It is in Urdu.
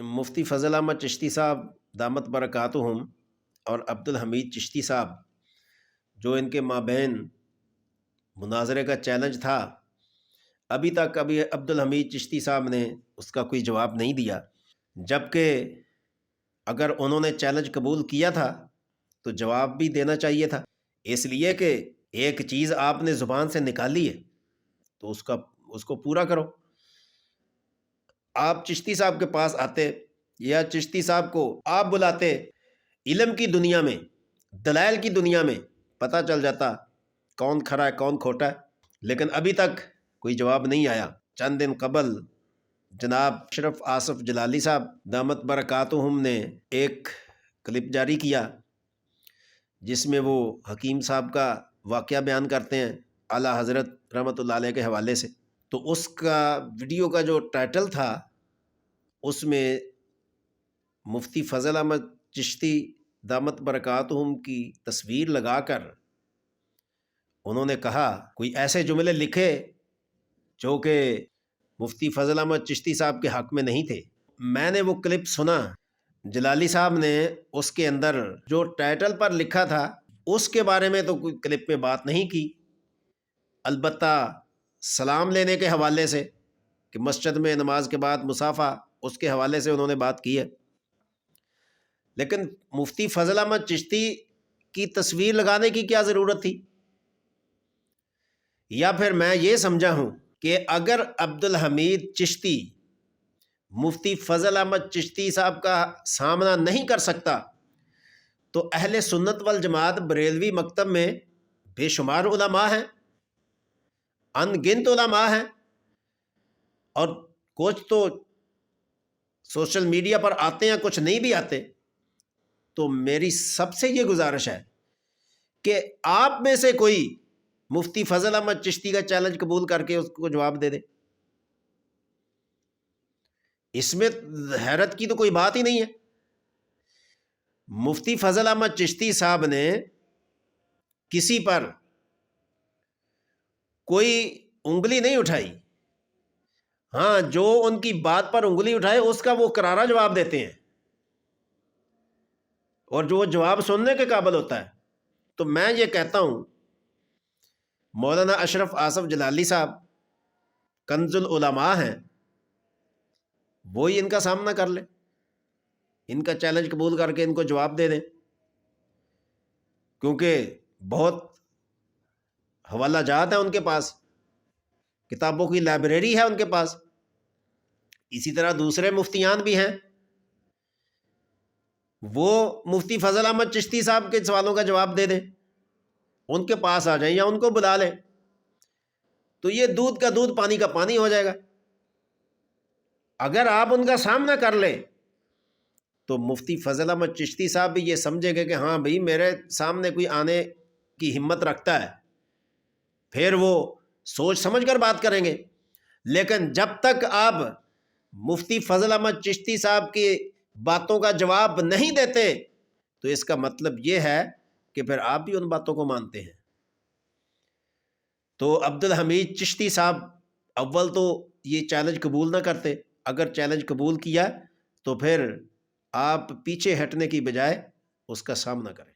مفتی فضل احمد چشتی صاحب دامت برکاتہم اور عبدالحمید چشتی صاحب جو ان کے مابین مناظرے کا چیلنج تھا، ابھی تک عبدالحمید چشتی صاحب نے اس کا کوئی جواب نہیں دیا، جبکہ اگر انہوں نے چیلنج قبول کیا تھا تو جواب بھی دینا چاہیے تھا، اس لیے کہ ایک چیز آپ نے زبان سے نکالی ہے تو اس کو پورا کرو۔ آپ چشتی صاحب کے پاس آتے یا چشتی صاحب کو آپ بلاتے، علم کی دنیا میں، دلائل کی دنیا میں پتہ چل جاتا کون کھرا ہے کون کھوٹا ہے، لیکن ابھی تک کوئی جواب نہیں آیا۔ چند دن قبل جناب اشرف آصف جلالی صاحب دامت برکاتہم نے ایک کلپ جاری کیا جس میں وہ حکیم صاحب کا واقعہ بیان کرتے ہیں اعلیٰ حضرت رحمۃ اللہ علیہ کے حوالے سے، تو اس کا ویڈیو کا جو ٹائٹل تھا اس میں مفتی فضل احمد چشتی دامت برکاتہم کی تصویر لگا کر انہوں نے کہا کوئی ایسے جملے لکھے جو کہ مفتی فضل احمد چشتی صاحب کے حق میں نہیں تھے۔ میں نے وہ کلپ سنا، جلالی صاحب نے اس کے اندر جو ٹائٹل پر لکھا تھا اس کے بارے میں تو کوئی کلپ میں بات نہیں کی، البتہ سلام لینے کے حوالے سے کہ مسجد میں نماز کے بعد مصافحہ، اس کے حوالے سے انہوں نے بات کی ہے، لیکن مفتی فضل احمد چشتی کی تصویر لگانے کی کیا ضرورت تھی؟ یا پھر میں یہ سمجھا ہوں کہ اگر عبدالحمید چشتی مفتی فضل احمد چشتی صاحب کا سامنا نہیں کر سکتا تو اہل سنت والجماعت بریلوی مکتب میں بے شمار علماء ہیں، ان گنت علماء ہیں، اور کچھ تو سوشل میڈیا پر آتے ہیں، کچھ نہیں بھی آتے۔ تو میری سب سے یہ گزارش ہے کہ آپ میں سے کوئی مفتی فضل احمد چشتی کا چیلنج قبول کر کے اس کو جواب دے دے، اس میں حیرت کی تو کوئی بات ہی نہیں ہے۔ مفتی فضل احمد چشتی صاحب نے کسی پر کوئی انگلی نہیں اٹھائی، ہاں جو ان کی بات پر انگلی اٹھائے اس کا وہ کرارا جواب دیتے ہیں، اور جو جواب سننے کے قابل ہوتا ہے۔ تو میں یہ کہتا ہوں مولانا اشرف آصف جلالی صاحب کنز العلماء ہیں، وہی ان کا سامنا کر لیں، ان کا چیلنج قبول کر کے ان کو جواب دے دیں، کیونکہ بہت حوالہ جات ہیں ان کے پاس، کتابوں کی لائبریری ہے ان کے پاس۔ اسی طرح دوسرے مفتیان بھی ہیں، وہ مفتی فضل احمد چشتی صاحب کے سوالوں کا جواب دے دیں، ان کے پاس آ جائیں یا ان کو بلا لیں، تو یہ دودھ کا دودھ پانی کا پانی ہو جائے گا۔ اگر آپ ان کا سامنا کر لیں تو مفتی فضل احمد چشتی صاحب بھی یہ سمجھے گے کہ ہاں بھئی میرے سامنے کوئی آنے کی ہمت رکھتا ہے، پھر وہ سوچ سمجھ کر بات کریں گے۔ لیکن جب تک آپ مفتی فضل احمد چشتی صاحب کی باتوں کا جواب نہیں دیتے تو اس کا مطلب یہ ہے کہ پھر آپ بھی ان باتوں کو مانتے ہیں۔ تو عبدالحمید چشتی صاحب اول تو یہ چیلنج قبول نہ کرتے، اگر چیلنج قبول کیا تو پھر آپ پیچھے ہٹنے کی بجائے اس کا سامنا کریں۔